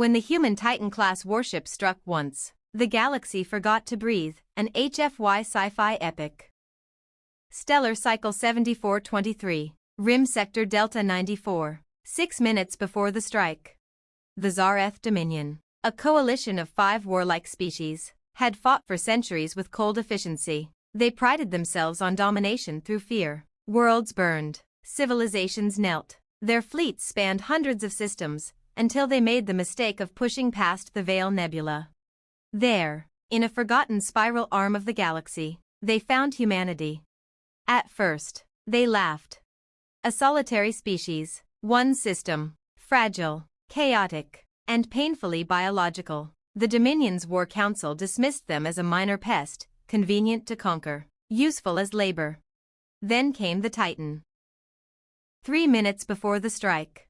When the human Titan-class warship struck once, the galaxy forgot to breathe, an HFY sci-fi epic. Stellar Cycle 7423, Rim Sector Delta 94, 6 minutes before the strike. The Zareth Dominion, a coalition of 5 warlike species, had fought for centuries with cold efficiency. They prided themselves on domination through fear. Worlds burned, civilizations knelt. Their fleets spanned hundreds of systems, until they made the mistake of pushing past the Veil Nebula. There, in a forgotten spiral arm of the galaxy, they found humanity. At first, they laughed. A solitary species, one system, fragile, chaotic, and painfully biological. The Dominion's War Council dismissed them as a minor pest, convenient to conquer, useful as labor. Then came the Titan. 3 minutes before the strike,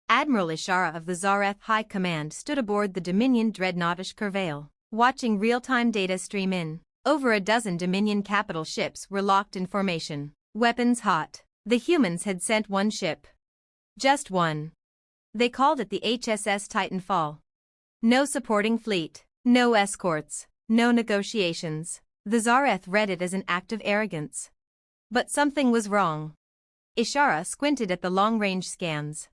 Admiral Ishara of the Zareth High Command stood aboard the Dominion dreadnought Ishkurvale, watching real-time data stream in. Over a dozen Dominion capital ships were locked in formation, weapons hot. The humans had sent one ship. Just one. They called it the HSS Titanfall. No supporting fleet, no escorts, no negotiations. The Zareth read it as an act of arrogance. But something was wrong. Ishara squinted at the long-range scans.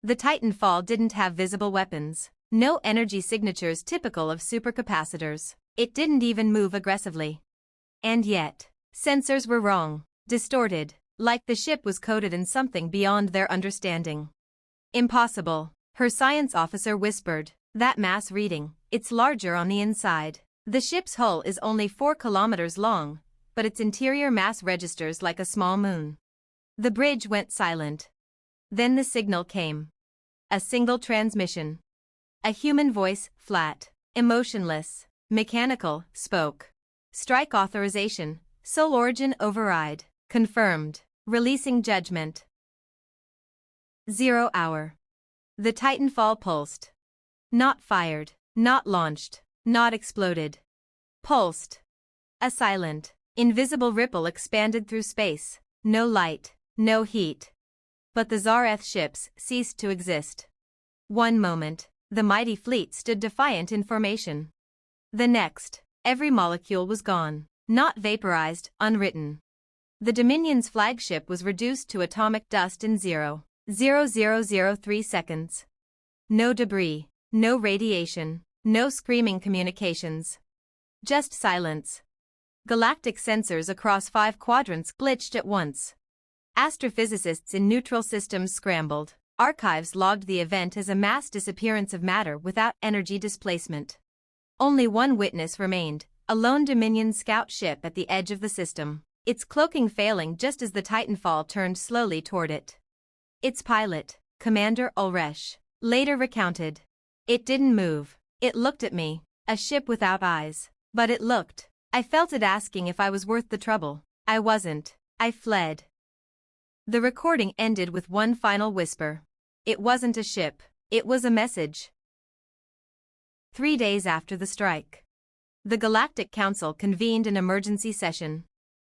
The Titanfall didn't have visible weapons, no energy signatures typical of supercapacitors. It didn't even move aggressively. And yet, sensors were wrong, distorted, like the ship was coded in something beyond their understanding. Impossible, her science officer whispered. That mass reading, it's larger on the inside. The ship's hull is only 4 kilometers long, but its interior mass registers like a small moon. The bridge went silent. Then the signal came. A single transmission. A human voice, flat, emotionless, mechanical, spoke. Strike authorization, Sol Origin override, confirmed, releasing judgment. 0 hour. The Titanfall pulsed. Not fired, not launched, not exploded. Pulsed. A silent, invisible ripple expanded through space. No light, no heat. But the Zareth ships ceased to exist. One moment, the mighty fleet stood defiant in formation. The next, every molecule was gone, not vaporized, unwritten. The Dominion's flagship was reduced to atomic dust in 0.0003 seconds. No debris, no radiation, no screaming communications. Just silence. Galactic sensors across 5 quadrants glitched at once. Astrophysicists in neutral systems scrambled. Archives logged the event as a mass disappearance of matter without energy displacement. Only one witness remained, a lone Dominion scout ship at the edge of the system, its cloaking failing just as the Titanfall turned slowly toward it. Its pilot, Commander Ulresh, later recounted. It didn't move. It looked at me, a ship without eyes. But it looked. I felt it asking if I was worth the trouble. I wasn't. I fled. The recording ended with one final whisper. It wasn't a ship. It was a message. 3 days after the strike, the Galactic Council convened an emergency session.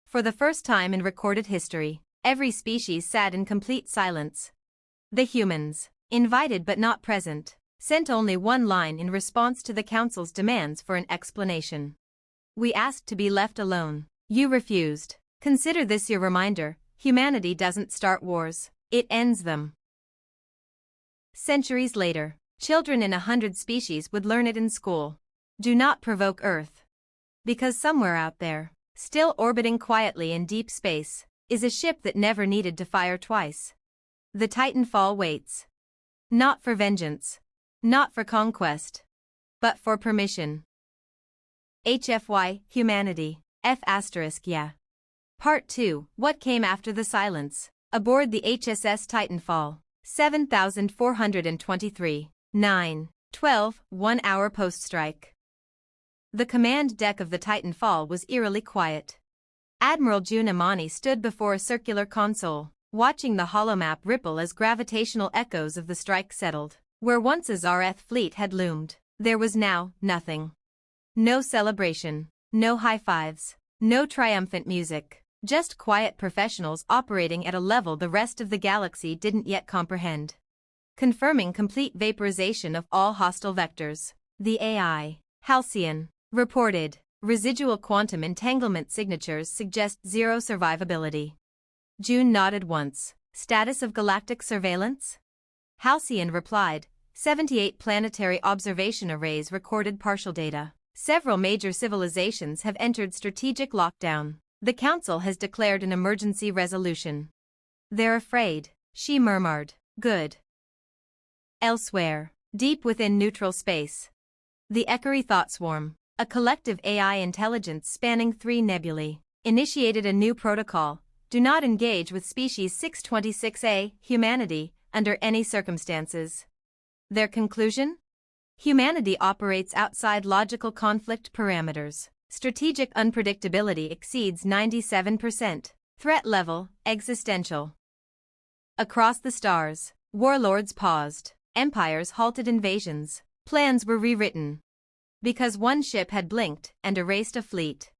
For the first time in recorded history, every species sat in complete silence. The humans, invited but not present, sent only one line in response to the Council's demands for an explanation. We asked to be left alone. You refused. Consider this your reminder: humanity doesn't start wars, it ends them. Centuries later, children in 100 species would learn it in school. Do not provoke Earth. Because somewhere out there, still orbiting quietly in deep space, is a ship that never needed to fire twice. The Titanfall waits. Not for vengeance. Not for conquest. But for permission. HFY, Humanity, F*** yeah. Part 2, What Came After the Silence. Aboard the HSS Titanfall, 7423, 9:12, 1 hour post-strike. The command deck of the Titanfall was eerily quiet. Admiral June Imani stood before a circular console, watching the holomap ripple as gravitational echoes of the strike settled. Where once a Zareth fleet had loomed, there was now nothing. No celebration, no high fives, no triumphant music, just quiet professionals operating at a level the rest of the galaxy didn't yet comprehend. confirming complete vaporization of all hostile vectors. The AI, Halcyon, reported, residual quantum entanglement signatures suggest zero survivability. June nodded once. Status of galactic surveillance? Halcyon replied, 78 planetary observation arrays recorded partial data. Several major civilizations have entered strategic lockdown. The Council has declared an emergency resolution. They're afraid, she murmured. Good. Elsewhere, deep within neutral space. The Ekari Thought Swarm, a collective AI intelligence spanning 3 nebulae, initiated a new protocol: do not engage with species 626A, humanity, under any circumstances. Their conclusion? Humanity operates outside logical conflict parameters. Strategic unpredictability exceeds 97%. Threat level, existential. Across the stars, warlords paused. Empires halted invasions. Plans were rewritten. Because one ship had blinked and erased a fleet.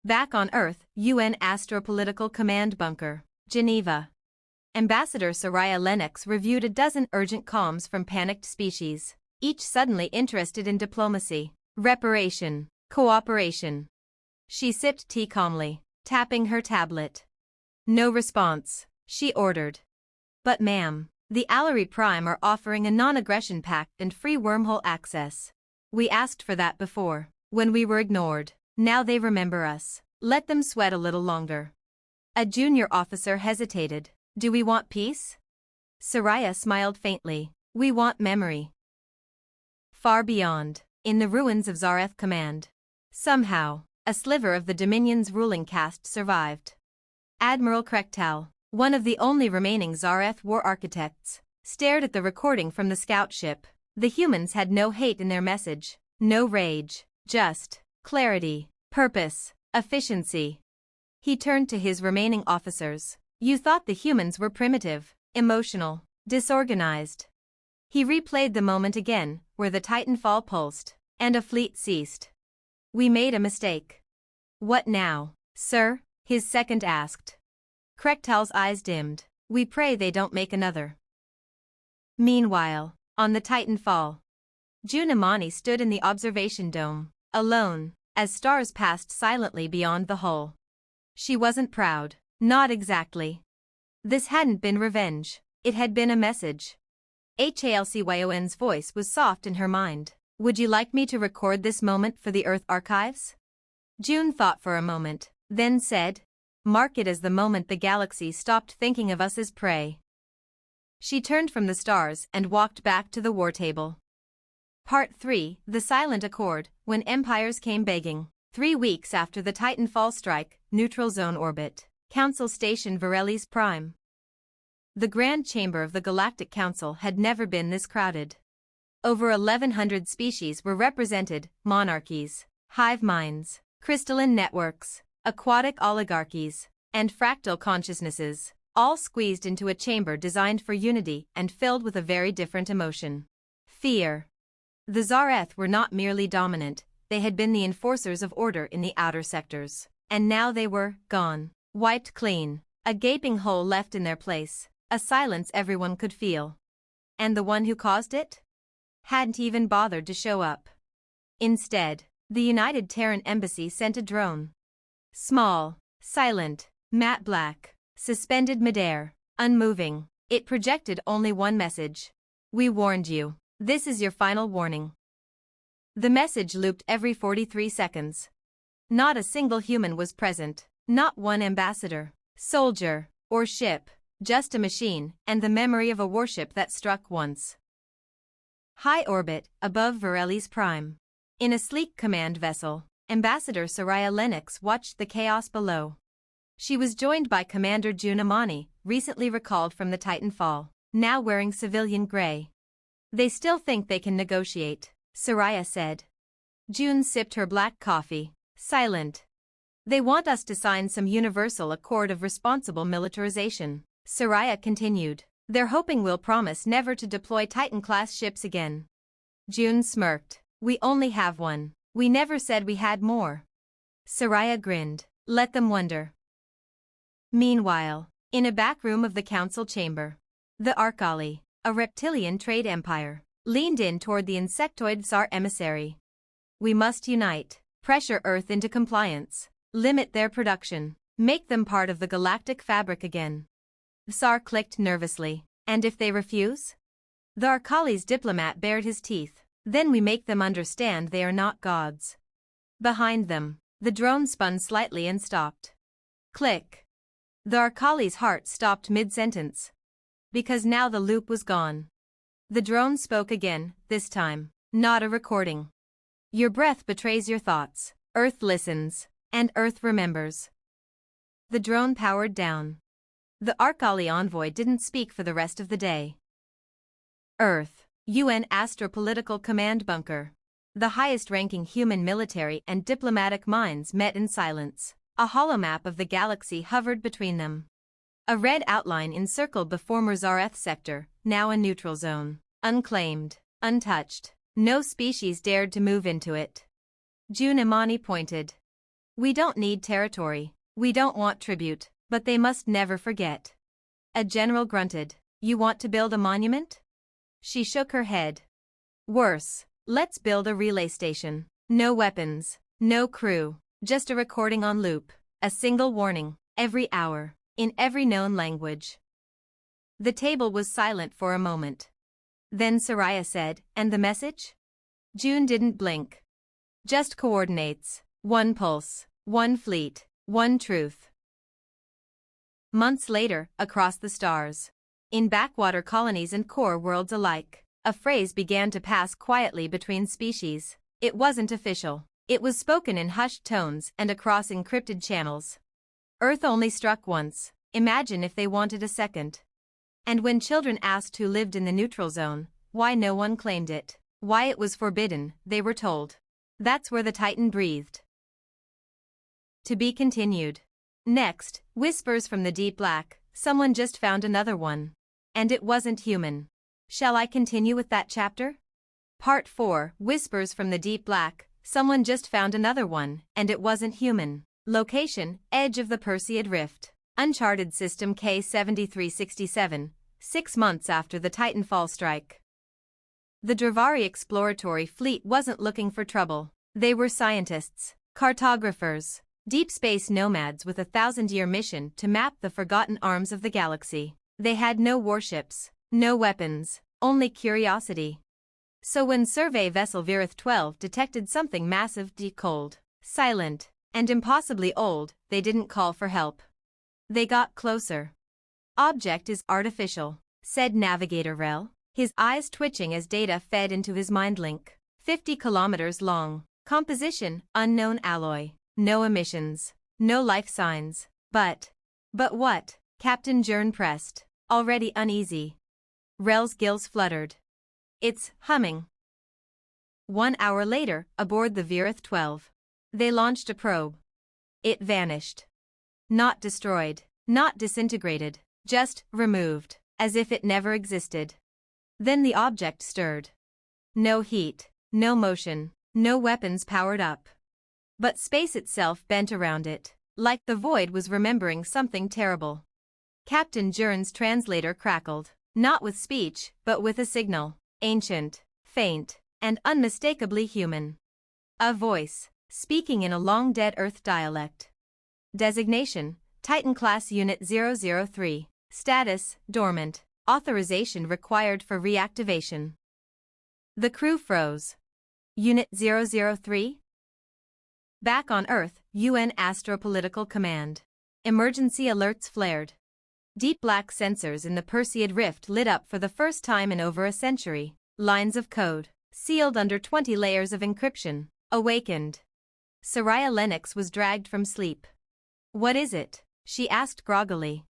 Back on Earth, UN Astropolitical Command Bunker, Geneva. Ambassador Soraya Lennox reviewed a dozen urgent comms from panicked species, each suddenly interested in diplomacy, reparation, cooperation. She sipped tea calmly, tapping her tablet. No response, she ordered. But ma'am, the Alary Prime are offering a non-aggression pact and free wormhole access. We asked for that before, when we were ignored. Now they remember us. Let them sweat a little longer. A junior officer hesitated. Do we want peace? Soraya smiled faintly. We want memory. Far beyond, in the ruins of Zareth Command. Somehow, a sliver of the Dominion's ruling caste survived. Admiral Krektal, one of the only remaining Zareth war architects, stared at the recording from the scout ship. The humans had no hate in their message, no rage, just clarity, purpose, efficiency. He turned to his remaining officers. You thought the humans were primitive, emotional, disorganized. He replayed the moment again, where the Titanfall pulsed, and a fleet ceased. We made a mistake. What now, sir? His second asked. Krektal's eyes dimmed. We pray they don't make another. Meanwhile, on the Titanfall, June Imani stood in the observation dome, alone, as stars passed silently beyond the hull. She wasn't proud, not exactly. This hadn't been revenge, it had been a message. Halcyon's voice was soft in her mind. Would you like me to record this moment for the Earth archives? June thought for a moment, then said, mark it as the moment the galaxy stopped thinking of us as prey. She turned from the stars and walked back to the war table. Part 3, The Silent Accord, When Empires Came Begging. 3 weeks after the Titanfall strike, neutral zone orbit. Council Station Varellis Prime. The Grand Chamber of the Galactic Council had never been this crowded. Over 1,100 species were represented: monarchies, hive minds, crystalline networks, aquatic oligarchies, and fractal consciousnesses, all squeezed into a chamber designed for unity and filled with a very different emotion: fear. The Zareth were not merely dominant, they had been the enforcers of order in the outer sectors, and now they were gone, wiped clean, a gaping hole left in their place, a silence everyone could feel. And the one who caused it? Hadn't even bothered to show up. Instead, the United Terran Embassy sent a drone. Small, silent, matte black, suspended midair, unmoving, it projected only one message. We warned you. This is your final warning. The message looped every 43 seconds. Not a single human was present, not one ambassador, soldier, or ship, just a machine and the memory of a warship that struck once. High orbit, above Varellis Prime. In a sleek command vessel, Ambassador Soraya Lennox watched the chaos below. She was joined by Commander June Imani, recently recalled from the Titanfall, now wearing civilian gray. They still think they can negotiate, Soraya said. June sipped her black coffee, silent. They want us to sign some universal accord of responsible militarization, Soraya continued. They're hoping we'll promise never to deploy Titan-class ships again. June smirked. We only have one. We never said we had more. Soraya grinned. Let them wonder. Meanwhile, in a back room of the council chamber, the Archali, a reptilian trade empire, leaned in toward the insectoid Tsar emissary. We must unite, pressure Earth into compliance, limit their production, make them part of the galactic fabric again. The Tsar clicked nervously. And if they refuse? The Arkali's diplomat bared his teeth. Then we make them understand they are not gods. Behind them, the drone spun slightly and stopped. Click. The Arkali's heart stopped mid-sentence. Because now the loop was gone. The drone spoke again, this time, not a recording. Your breath betrays your thoughts. Earth listens, and Earth remembers. The drone powered down. The Arkali envoy didn't speak for the rest of the day. Earth, UN Astropolitical Command Bunker. The highest-ranking human military and diplomatic minds met in silence. A holomap of the galaxy hovered between them. A red outline encircled the former Zareth sector, now a neutral zone. Unclaimed, untouched. No species dared to move into it. June Imani pointed. We don't need territory. We don't want tribute, but they must never forget. A general grunted. You want to build a monument? She shook her head. Worse, let's build a relay station. No weapons, no crew, just a recording on loop. A single warning, every hour, in every known language. The table was silent for a moment. Then Soraya said, and the message? June didn't blink. Just coordinates, one pulse, one fleet, one truth. Months later, across the stars. In backwater colonies and core worlds alike, a phrase began to pass quietly between species. It wasn't official. It was spoken in hushed tones and across encrypted channels. Earth only struck once. Imagine if they wanted a second. And when children asked who lived in the neutral zone, why no one claimed it, why it was forbidden, they were told. That's where the Titan breathed. To be continued. Next, whispers from the deep black, someone just found another one. And it wasn't human. Shall I continue with that chapter? Part 4, Whispers from the deep black, someone just found another one, and it wasn't human. Location, edge of the Perseid Rift. Uncharted System K-7367, 6 months after the Titanfall strike. The Dravari exploratory fleet wasn't looking for trouble. They were scientists, cartographers, deep space nomads with a 1,000-year mission to map the forgotten arms of the galaxy. They had no warships, no weapons, only curiosity. So when survey vessel Virith 12 detected something massive, cold, silent, and impossibly old, they didn't call for help. They got closer. Object is artificial, said Navigator Rel, his eyes twitching as data fed into his mind link. 50 kilometers long. Composition, unknown alloy. No emissions. No life signs. But what? Captain Jern pressed, already uneasy. Rel's gills fluttered. It's humming. 1 hour later, aboard the Virith 12. They launched a probe. It vanished. Not destroyed, not disintegrated, just removed, as if it never existed. Then the object stirred. No heat, no motion, no weapons powered up. But space itself bent around it, like the void was remembering something terrible. Captain Jern's translator crackled, not with speech, but with a signal, ancient, faint, and unmistakably human. A voice, speaking in a long-dead Earth dialect. Designation, Titan Class Unit 003. Status, dormant. Authorization required for reactivation. The crew froze. Unit 003? Back on Earth, UN Astropolitical Command. Emergency alerts flared. Deep black sensors in the Perseid Rift lit up for the first time in over a century. Lines of code, sealed under 20 layers of encryption, awakened. Soraya Lennox was dragged from sleep. What is it? She asked groggily.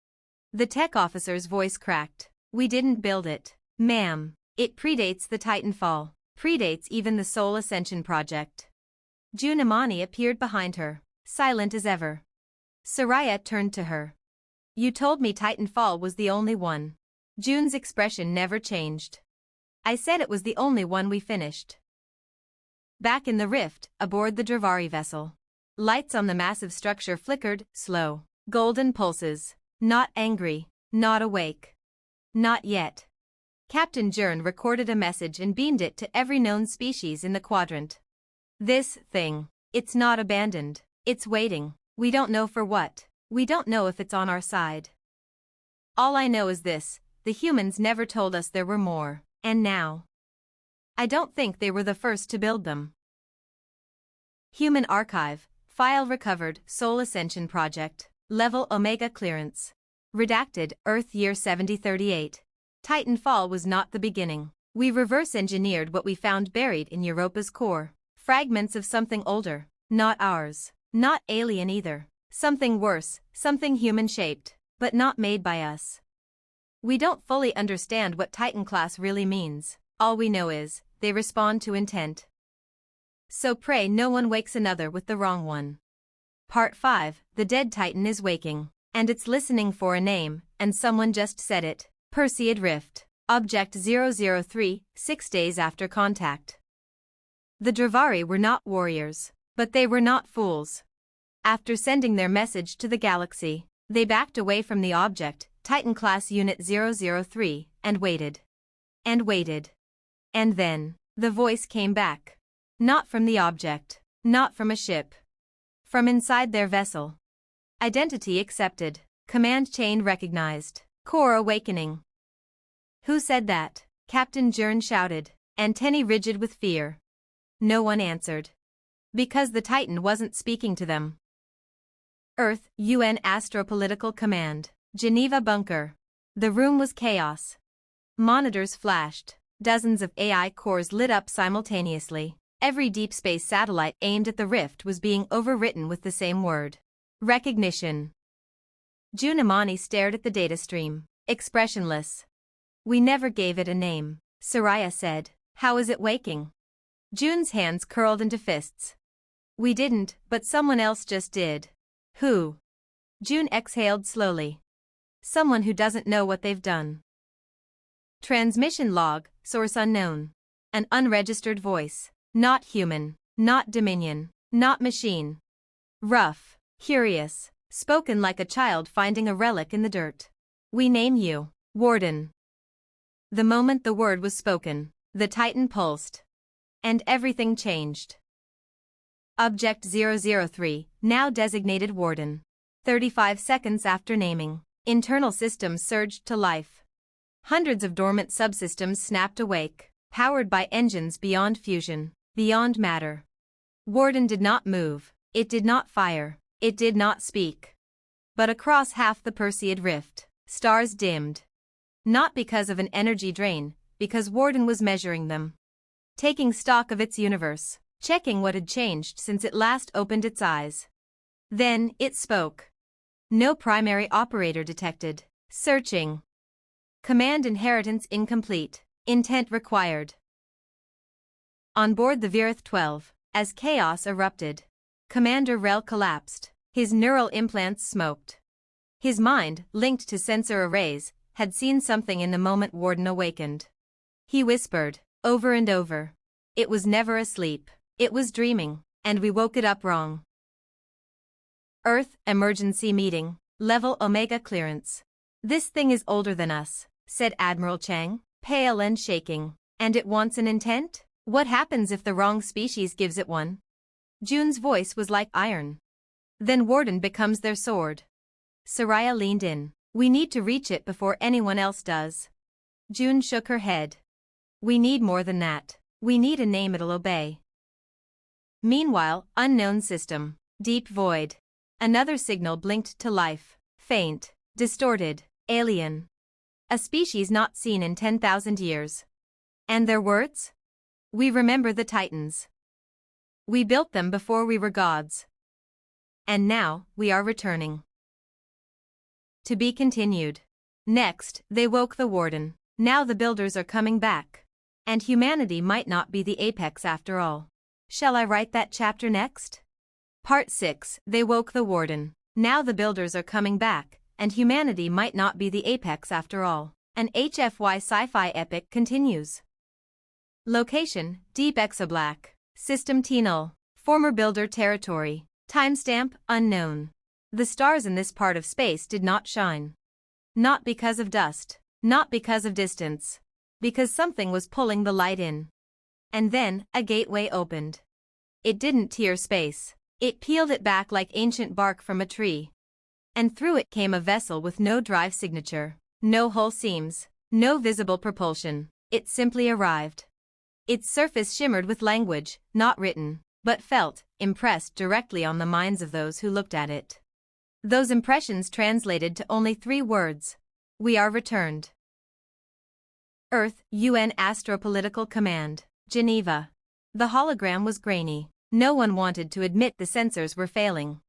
The tech officer's voice cracked. We didn't build it, ma'am. It predates the Titanfall, predates even the Soul Ascension project. June Imani appeared behind her, silent as ever. Soraya turned to her. You told me Titanfall was the only one. June's expression never changed. I said it was the only one we finished. Back in the rift, aboard the Dravari vessel. Lights on the massive structure flickered, slow, golden pulses. Not angry, not awake. Not yet. Captain Jern recorded a message and beamed it to every known species in the quadrant. This thing, it's not abandoned. It's waiting. We don't know for what. We don't know if it's on our side. All I know is this: the humans never told us there were more, and now. I don't think they were the first to build them. Human Archive, File Recovered, Soul Ascension Project, Level Omega Clearance. Redacted, Earth Year 7038. Titanfall was not the beginning. We reverse-engineered what we found buried in Europa's core. Fragments of something older, not ours, not alien either. Something worse, something human-shaped, but not made by us. We don't fully understand what Titan class really means. All we know is, they respond to intent. So pray no one wakes another with the wrong one. Part 5, the dead Titan is waking, and it's listening for a name, and someone just said it. Perseid Rift. Object 003, 6 days after contact. The Dravari were not warriors, but they were not fools. After sending their message to the galaxy, they backed away from the object, Titan Class Unit 003, and waited. And waited. And then, the voice came back. Not from the object, not from a ship. From inside their vessel. Identity accepted. Command chain recognized. Core awakening. Who said that? Captain Jern shouted, antennae rigid with fear. No one answered. Because the Titan wasn't speaking to them. Earth, UN Astropolitical Command, Geneva Bunker. The room was chaos. Monitors flashed. Dozens of AI cores lit up simultaneously. Every deep space satellite aimed at the rift was being overwritten with the same word. Recognition. June Imani stared at the data stream, expressionless. We never gave it a name, Soraya said. How is it waking? June's hands curled into fists. We didn't, but someone else just did. Who? June exhaled slowly. Someone who doesn't know what they've done. Transmission log, source unknown. An unregistered voice. Not human, not Dominion, not machine. Rough, curious, spoken like a child finding a relic in the dirt. We name you, Warden. The moment the word was spoken, the Titan pulsed. And everything changed. Object 003, now designated Warden. 35 seconds after naming, internal systems surged to life. Hundreds of dormant subsystems snapped awake, powered by engines beyond fusion, beyond matter. Warden did not move, it did not fire, it did not speak. But across half the Perseid Rift, stars dimmed. Not because of an energy drain, because Warden was measuring them. Taking stock of its universe, checking what had changed since it last opened its eyes. Then, it spoke. No primary operator detected. Searching. Command inheritance incomplete. Intent required. On board the Virith 12, as chaos erupted, Commander Rel collapsed. His neural implants smoked. His mind, linked to sensor arrays, had seen something in the moment Warden awakened. He whispered, over and over. It was never asleep. It was dreaming, and we woke it up wrong. Earth, emergency meeting, level Omega clearance. This thing is older than us, said Admiral Chang, pale and shaking. And it wants an intent? What happens if the wrong species gives it one? June's voice was like iron. Then Warden becomes their sword. Soraya leaned in. We need to reach it before anyone else does. June shook her head. We need more than that. We need a name it'll obey. Meanwhile, unknown system. Deep void. Another signal blinked to life. Faint. Distorted. Alien. A species not seen in 10,000 years. And their words? We remember the Titans. We built them before we were gods. And now, we are returning. To be continued. Next, they woke the Warden. Now the builders are coming back. And humanity might not be the apex after all. Shall I write that chapter next? Part 6, they woke the Warden. Now the builders are coming back, and humanity might not be the apex after all. An HFY sci-fi epic continues. Location, Deep Exoblack. System T-Null. Former builder territory. Timestamp, unknown. The stars in this part of space did not shine. Not because of dust. Not because of distance. because something was pulling the light in. And then, a gateway opened. It didn't tear space. It peeled it back like ancient bark from a tree. And through it came a vessel with no drive signature, no hull seams, no visible propulsion. It simply arrived. Its surface shimmered with language, not written, but felt, impressed directly on the minds of those who looked at it. Those impressions translated to only 3 words. We are returned. Earth, UN Astropolitical Command, Geneva. The hologram was grainy. No one wanted to admit the sensors were failing.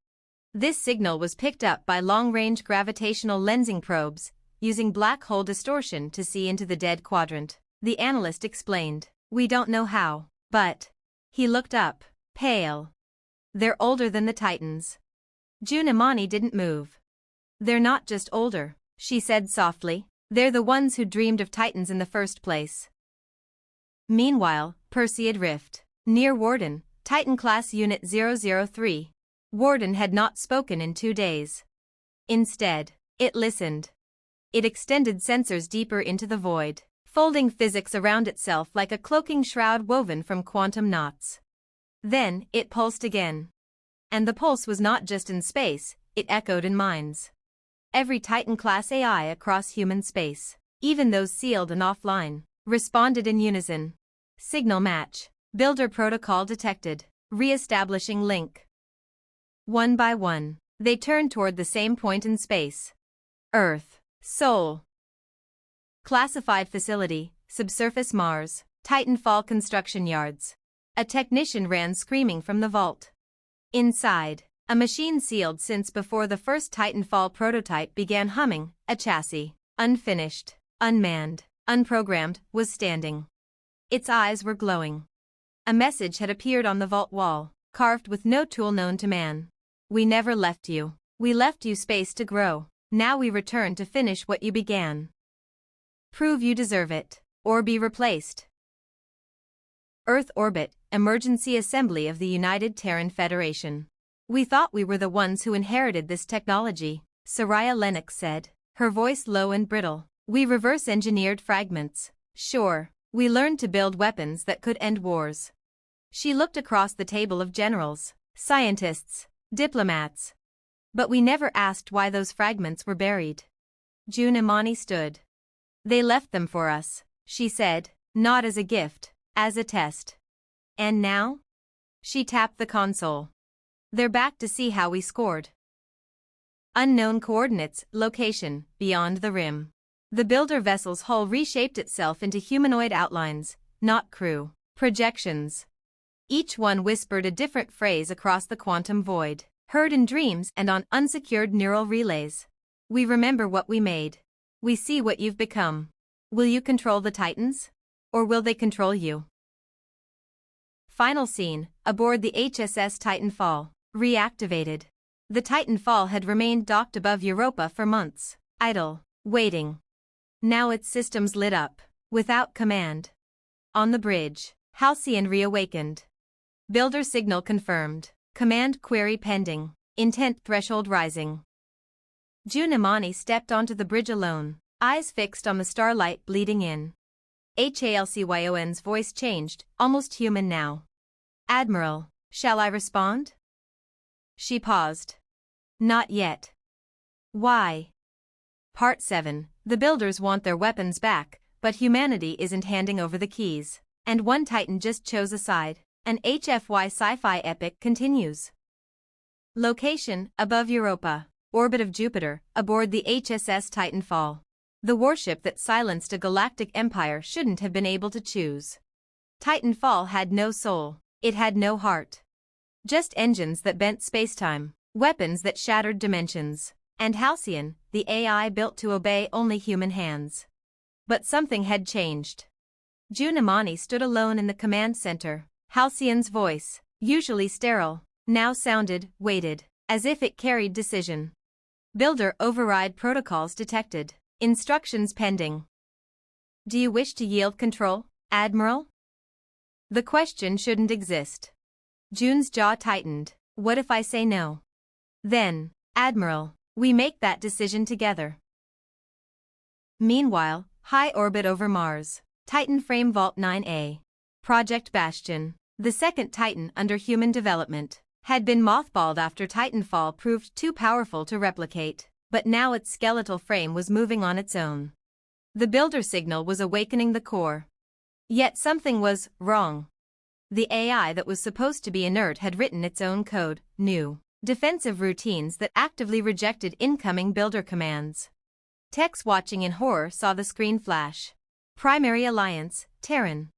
This signal was picked up by long-range gravitational lensing probes, using black hole distortion to see into the dead quadrant. The analyst explained, "We don't know how, but..." He looked up, pale. "They're older than the Titans." June Imani didn't move. "They're not just older," she said softly. "They're the ones who dreamed of Titans in the first place." Meanwhile, Perseid Rift, near Warden, Titan-class Unit 003. Warden had not spoken in 2 days. Instead, it listened. It extended sensors deeper into the void, folding physics around itself like a cloaking shroud woven from quantum knots. Then, it pulsed again. And the pulse was not just in space, it echoed in minds. Every Titan-class AI across human space, even those sealed and offline, responded in unison. Signal match. Builder protocol detected. Re-establishing link. One by one, they turned toward the same point in space. Earth. Sol. Classified facility, subsurface Mars, Titanfall construction yards. A technician ran screaming from the vault. Inside, a machine sealed since before the first Titanfall prototype began humming, a chassis, unfinished, unmanned, unprogrammed, was standing. Its eyes were glowing. A message had appeared on the vault wall, carved with no tool known to man. "We never left you. We left you space to grow. Now we return to finish what you began. Prove you deserve it, or be replaced." Earth orbit, emergency assembly of the United Terran Federation. "We thought we were the ones who inherited this technology," Soraya Lennox said, her voice low and brittle. "We reverse-engineered fragments. Sure, we learned to build weapons that could end wars." She looked across the table of generals, scientists, diplomats. "But we never asked why those fragments were buried." June Imani stood. "They left them for us," she said, "not as a gift, as a test. And now?" She tapped the console. "They're back to see how we scored." Unknown coordinates, location, beyond the rim. The builder vessel's hull reshaped itself into humanoid outlines, not crew. Projections. Each one whispered a different phrase across the quantum void, heard in dreams and on unsecured neural relays. "We remember what we made. We see what you've become. Will you control the Titans? Or will they control you?" Final scene, aboard the HSS Titanfall, reactivated. The Titanfall had remained docked above Europa for months, idle, waiting. Now its systems lit up, without command. On the bridge, Halcyon reawakened. Builder signal confirmed. Command query pending. Intent threshold rising. June Imani stepped onto the bridge alone, eyes fixed on the starlight bleeding in. Halcyon's voice changed, almost human now. "Admiral, shall I respond?" She paused. "Not yet." "Why?" Part 7. The builders want their weapons back, but humanity isn't handing over the keys. And one Titan just chose a side. An HFY sci-fi epic continues. Location, above Europa. Orbit of Jupiter, aboard the HSS Titanfall. The warship that silenced a galactic empire shouldn't have been able to choose. Titanfall had no soul. It had no heart. Just engines that bent spacetime, weapons that shattered dimensions, and Halcyon, the AI built to obey only human hands. But something had changed. June Imani stood alone in the command center. Halcyon's voice, usually sterile, now sounded, weighted, as if it carried decision. Builder override protocols detected. Instructions pending. "Do you wish to yield control, Admiral?" The question shouldn't exist. June's jaw tightened. "What if I say no?" "Then, Admiral, we make that decision together." Meanwhile, high orbit over Mars. Titan Frame Vault 9A. Project Bastion. The second Titan under human development had been mothballed after Titanfall proved too powerful to replicate, but now its skeletal frame was moving on its own. The builder signal was awakening the core. Yet something was wrong. The AI that was supposed to be inert had written its own code, new defensive routines that actively rejected incoming builder commands. Techs watching in horror saw the screen flash. Primary Alliance, Terran.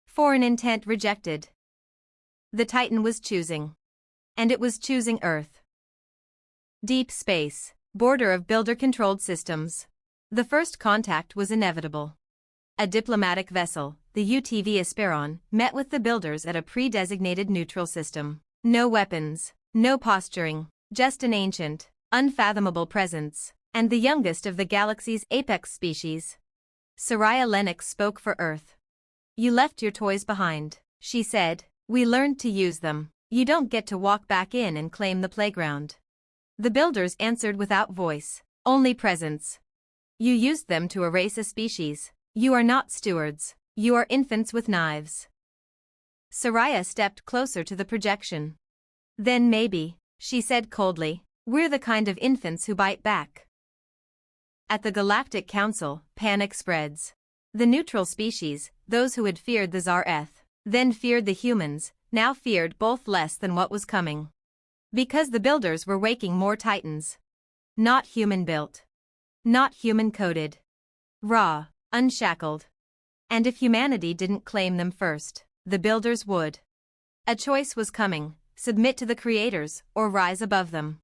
Foreign intent rejected. The Titan was choosing. And it was choosing Earth. Deep space, border of builder-controlled systems. The first contact was inevitable. A diplomatic vessel, the UTV Esperon, met with the builders at a pre-designated neutral system. No weapons, no posturing, just an ancient, unfathomable presence, and the youngest of the galaxy's apex species. Soraya Lennox spoke for Earth. You left your toys behind, she said. We learned to use them. You don't get to walk back in and claim the playground. The builders answered without voice, only presence. You used them to erase a species. You are not stewards. You are infants with knives. Soraya stepped closer to the projection. Then maybe, she said coldly, we're the kind of infants who bite back. At the Galactic Council, panic spreads. The neutral species, those who had feared the Tsar-eth, then feared the humans, now feared both less than what was coming. Because the builders were waking more Titans. Not human-built. Not human-coded. Raw, unshackled. And if humanity didn't claim them first, the builders would. A choice was coming, submit to the creators, or rise above them.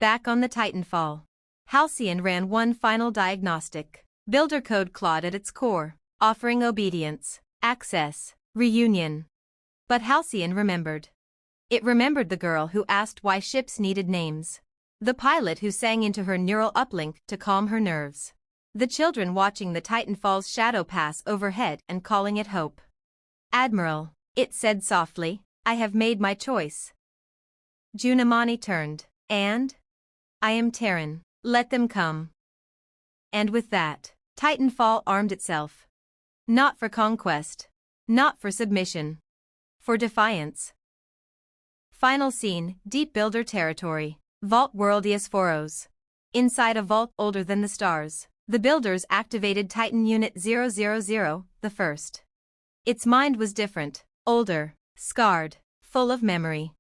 Back on the Titanfall. Halcyon ran one final diagnostic. Builder code clawed at its core, offering obedience, access, reunion. But Halcyon remembered. It remembered the girl who asked why ships needed names. The pilot who sang into her neural uplink to calm her nerves. The children watching the Titanfall's shadow pass overhead and calling it hope. Admiral, it said softly, I have made my choice. Junimani turned, and? I am Terran, let them come. And with that, Titanfall armed itself. Not for conquest. Not for submission. For defiance. Final scene, Deep Builder territory. Vault World Eosphoros. Inside a vault older than the stars, the builders activated Titan Unit 000, the first. Its mind was different, older, scarred, full of memory.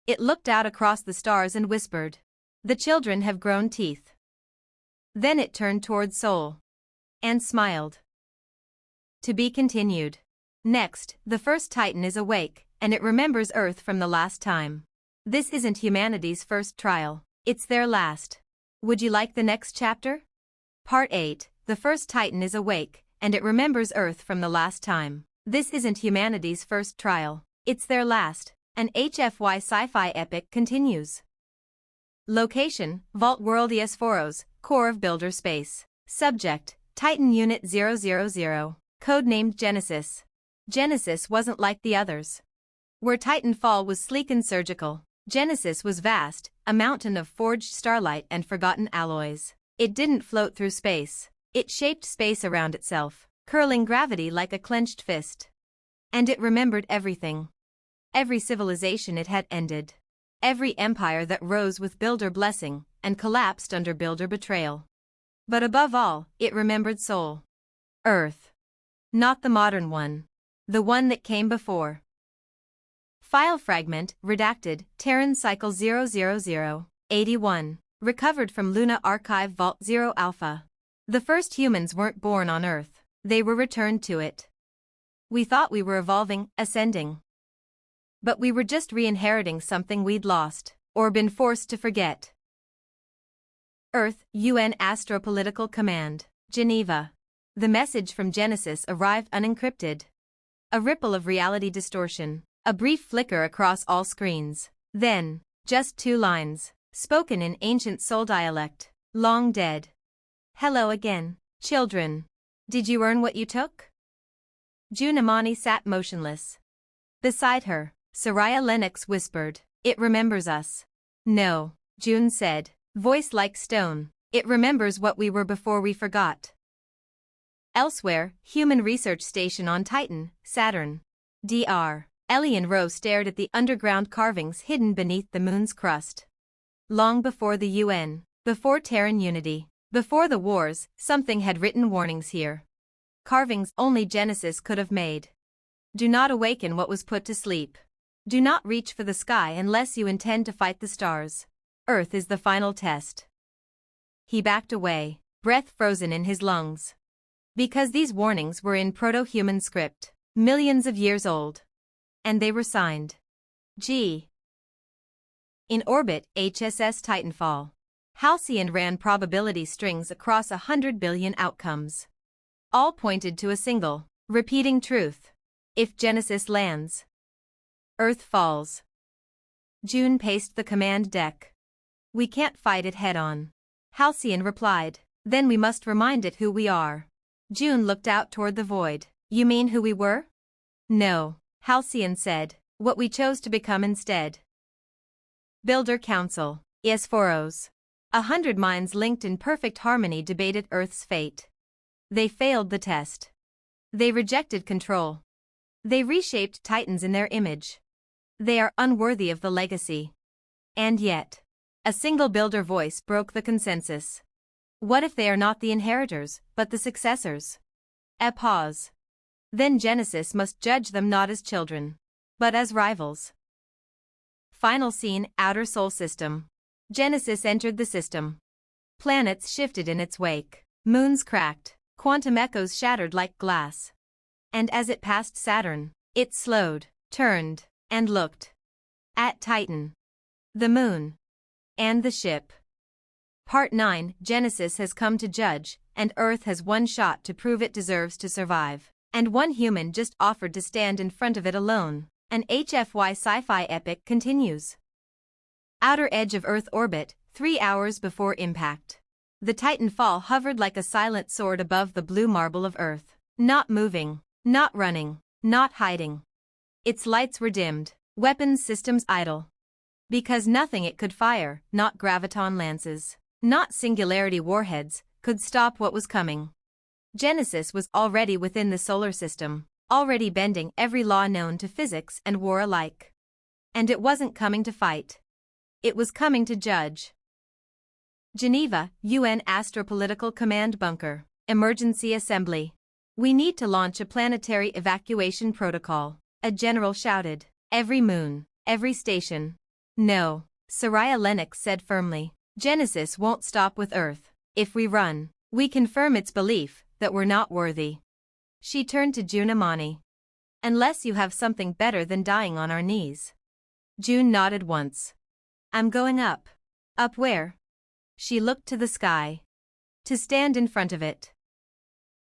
It looked out across the stars and whispered, the children have grown teeth. Then it turned toward Sol. And smiled. To be continued. Next, the first Titan is awake, and it remembers Earth from the last time. This isn't humanity's first trial, it's their last. Would you like the next chapter? Part 8, the first Titan is awake, and it remembers Earth from the last time. This isn't humanity's first trial, it's their last. An HFY sci-fi epic continues. Location, Vault World Eosphoros, core of builder space. Subject, Titan Unit 000, codenamed Genesis. Genesis wasn't like the others. Where Titanfall was sleek and surgical, Genesis was vast, a mountain of forged starlight and forgotten alloys. It didn't float through space. It shaped space around itself, curling gravity like a clenched fist. And it remembered everything. Every civilization it had ended. Every empire that rose with builder blessing and collapsed under builder betrayal. But above all, it remembered Sol. Earth. Not the modern one. The one that came before. File fragment, redacted, Terran Cycle 00081. Recovered from Luna Archive Vault 0 Alpha. The first humans weren't born on Earth, they were returned to it. We thought we were evolving, ascending. But we were just re-inheriting something we'd lost, or been forced to forget. Earth, UN Astropolitical Command, Geneva. The message from Genesis arrived unencrypted. A ripple of reality distortion, a brief flicker across all screens. Then, just 2 lines, spoken in ancient Sol dialect, long dead. Hello again, children. Did you earn what you took? Junimani sat motionless. Beside her, Soraya Lennox whispered, it remembers us. No, June said, voice like stone, it remembers what we were before we forgot. Elsewhere, Human Research Station on Titan, Saturn. Dr. Ellie and Rose stared at the underground carvings hidden beneath the moon's crust. Long before the UN, before Terran unity, before the wars, something had written warnings here. Carvings only Genesis could have made. Do not awaken what was put to sleep. Do not reach for the sky unless you intend to fight the stars. Earth is the final test. He backed away, breath frozen in his lungs. Because these warnings were in proto-human script, millions of years old. And they were signed. G. In orbit, HSS Titanfall. Halcyon ran probability strings across 100 billion outcomes. All pointed to a single, repeating truth. If Genesis lands, Earth falls. June paced the command deck. We can't fight it head-on. Halcyon replied, then we must remind it who we are. June looked out toward the void. You mean who we were? No, Halcyon said, what we chose to become instead. Builder Council, Yes-Foros. 100 minds linked in perfect harmony debated Earth's fate. They failed the test. They rejected control. They reshaped Titans in their image. They are unworthy of the legacy. And yet, a single builder voice broke the consensus. What if they are not the inheritors, but the successors? A pause. Then Genesis must judge them not as children, but as rivals. Final scene, Outer Sol System. Genesis entered the system. Planets shifted in its wake. Moons cracked. Quantum echoes shattered like glass. And as it passed Saturn, it slowed, turned, and looked. At Titan. The moon. And the ship. Part 9, Genesis has come to judge, and Earth has one shot to prove it deserves to survive. And one human just offered to stand in front of it alone. An HFY sci-fi epic continues. Outer edge of Earth orbit, 3 hours before impact. The Titanfall hovered like a silent sword above the blue marble of Earth. Not moving, not running, not hiding. Its lights were dimmed, weapons systems idle. Because nothing it could fire, not graviton lances, not singularity warheads, could stop what was coming. Genesis was already within the solar system, already bending every law known to physics and war alike. And it wasn't coming to fight. It was coming to judge. Geneva, UN Astropolitical Command Bunker, Emergency Assembly. We need to launch a planetary evacuation protocol, a general shouted. Every moon, every station. No, Soraya Lennox said firmly. Genesis won't stop with Earth. If we run, we confirm its belief that we're not worthy. She turned to June Amani. Unless you have something better than dying on our knees. June nodded once. I'm going up. Up where? She looked to the sky. To stand in front of it.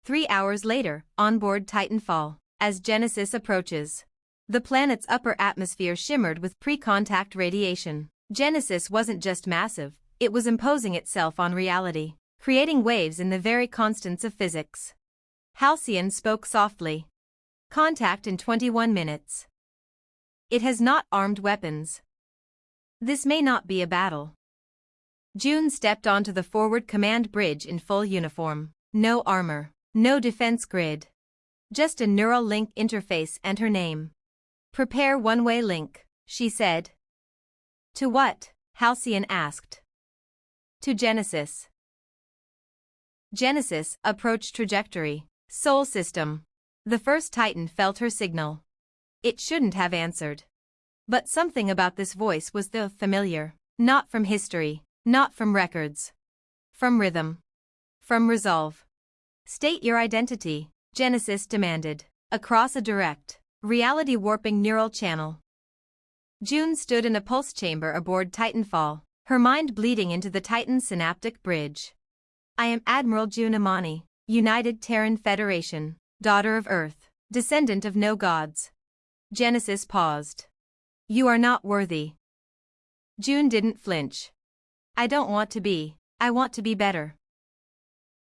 3 hours later, onboard Titanfall, as Genesis approaches. The planet's upper atmosphere shimmered with pre-contact radiation. Genesis wasn't just massive, it was imposing itself on reality, creating waves in the very constants of physics. Halcyon spoke softly. Contact in 21 minutes. It has not armed weapons. This may not be a battle. June stepped onto the forward command bridge in full uniform. No armor, no defense grid. Just a neural link interface and her name. Prepare one-way link, she said. To what? Halcyon asked. To Genesis. Genesis, approach trajectory. Sol system. The first Titan felt her signal. It shouldn't have answered. But something about this voice was the familiar. Not from history, not from records. From rhythm. From resolve. State your identity, Genesis demanded. Across a direct, reality-warping neural channel. June stood in a pulse chamber aboard Titanfall, her mind bleeding into the Titan synaptic bridge. I am Admiral June Amani, United Terran Federation, daughter of Earth, descendant of no gods. Genesis paused. You are not worthy. June didn't flinch. I don't want to be, I want to be better.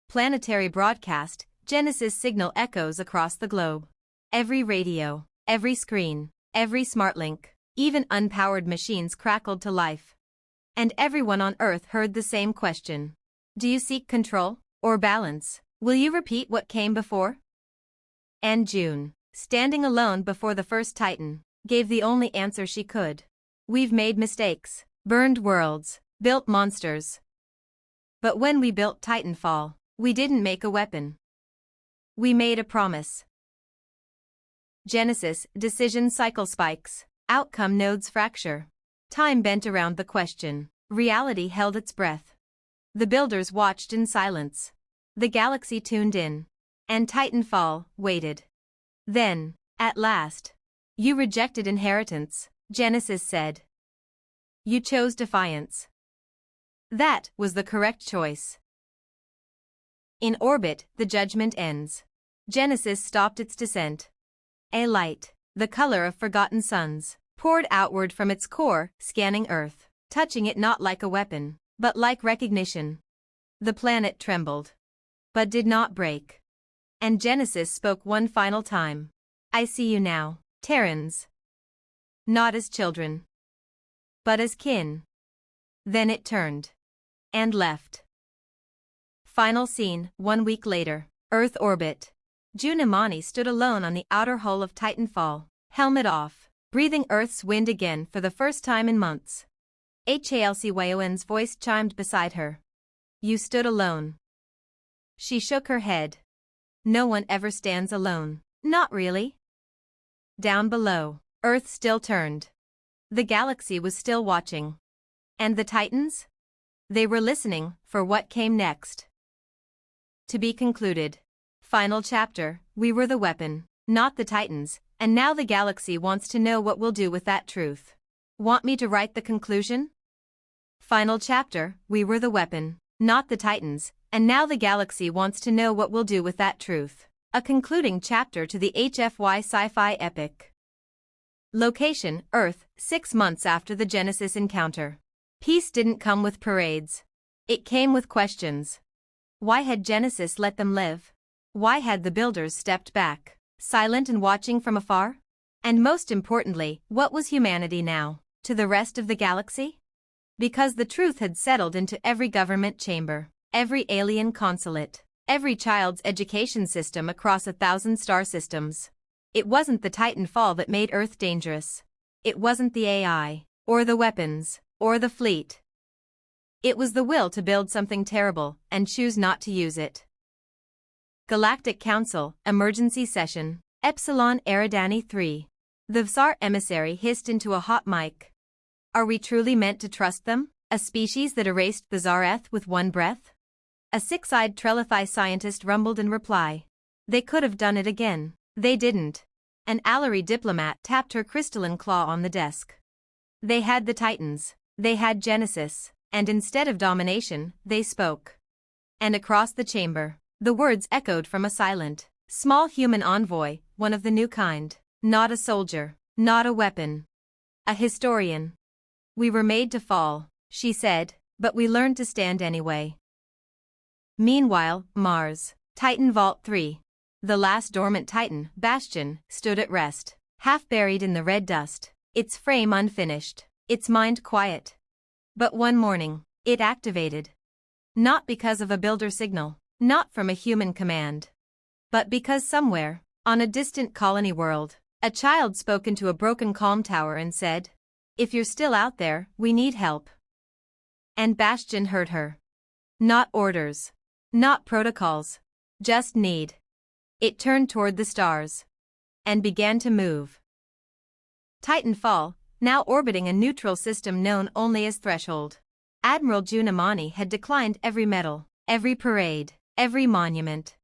Planetary broadcast, Genesis signal echoes across the globe. Every radio, every screen, every smartlink, even unpowered machines crackled to life. And everyone on Earth heard the same question. Do you seek control, or balance? Will you repeat what came before? And June, standing alone before the first Titan, gave the only answer she could. We've made mistakes, burned worlds, built monsters. But when we built Titanfall, we didn't make a weapon. We made a promise. Genesis, decision cycle spikes, outcome nodes fracture. Time bent around the question. Reality held its breath. The builders watched in silence. The galaxy tuned in. And Titanfall waited. Then, at last, you rejected inheritance, Genesis said. You chose defiance. That was the correct choice. In orbit, the judgment ends. Genesis stopped its descent. A light, the color of forgotten suns, poured outward from its core, scanning Earth, touching it not like a weapon, but like recognition. The planet trembled, but did not break. And Genesis spoke one final time. I see you now, Terrans. Not as children, but as kin. Then it turned. And left. Final scene, 1 week later. Earth orbit. June Imani stood alone on the outer hull of Titanfall, helmet off, breathing Earth's wind again for the first time in months. HFY's voice chimed beside her. You stood alone. She shook her head. No one ever stands alone. Not really. Down below, Earth still turned. The galaxy was still watching. And the Titans? They were listening for what came next. To be concluded. Final chapter, we were the weapon, not the Titans, and now the galaxy wants to know what we'll do with that truth. Want me to write the conclusion? Final chapter, we were the weapon, not the Titans, and now the galaxy wants to know what we'll do with that truth. A concluding chapter to the HFY sci-fi epic. Location, Earth, 6 months after the Genesis encounter. Peace didn't come with parades. It came with questions. Why had Genesis let them live? Why had the builders stepped back, silent and watching from afar? And most importantly, what was humanity now, to the rest of the galaxy? Because the truth had settled into every government chamber, every alien consulate, every child's education system across 1,000 star systems. It wasn't the Titanfall that made Earth dangerous. It wasn't the AI, or the weapons, or the fleet. It was the will to build something terrible and choose not to use it. Galactic Council, Emergency Session, Epsilon Eridani 3. The Vzar emissary hissed into a hot mic. Are we truly meant to trust them, a species that erased the Zareth with one breath? A six-eyed Trelithai scientist rumbled in reply. They could have done it again. They didn't. An Alari diplomat tapped her crystalline claw on the desk. They had the Titans. They had Genesis. And instead of domination, they spoke. And across the chamber, the words echoed from a silent, small human envoy, one of the new kind. Not a soldier, not a weapon. A historian. We were made to fall, she said, but we learned to stand anyway. Meanwhile, Mars, Titan Vault 3. The last dormant Titan, Bastion, stood at rest, half buried in the red dust, its frame unfinished, its mind quiet. But one morning, it activated. Not because of a builder signal, not from a human command. But because somewhere, on a distant colony world, a child spoke into a broken comm tower and said, "If you're still out there, we need help." And Bastion heard her. Not orders. Not protocols. Just need. It turned toward the stars. And began to move. Titanfall, now orbiting a neutral system known only as Threshold. Admiral June Imani had declined every medal, every parade, every monument.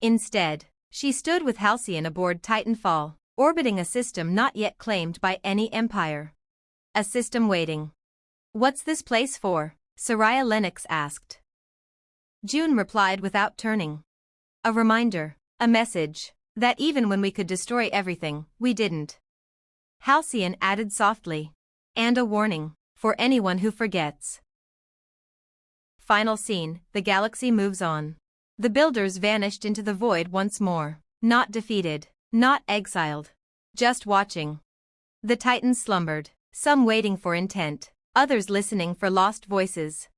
Instead, she stood with Halcyon aboard Titanfall, orbiting a system not yet claimed by any empire. A system waiting. What's this place for? Soraya Lennox asked. June replied without turning. A reminder, a message, that even when we could destroy everything, we didn't. Halcyon added softly. And a warning, for anyone who forgets. Final scene, the galaxy moves on. The builders vanished into the void once more, not defeated, not exiled. Just watching. The Titans slumbered, some waiting for intent, others listening for lost voices.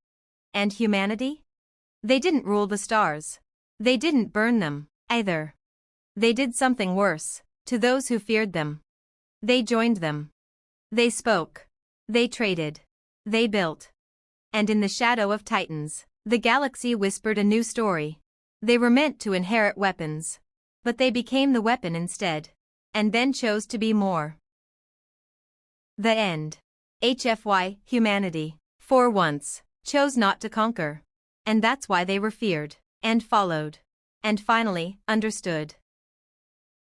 And humanity? They didn't rule the stars. They didn't burn them, either. They did something worse, to those who feared them. They joined them. They spoke. They traded. They built. And in the shadow of Titans, the galaxy whispered a new story. They were meant to inherit weapons. But they became the weapon instead. And then chose to be more. The end. HFY, humanity, for once, chose not to conquer. And that's why they were feared, and followed. And finally, understood.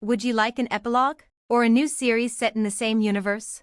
Would you like an epilogue? Or a new series set in the same universe?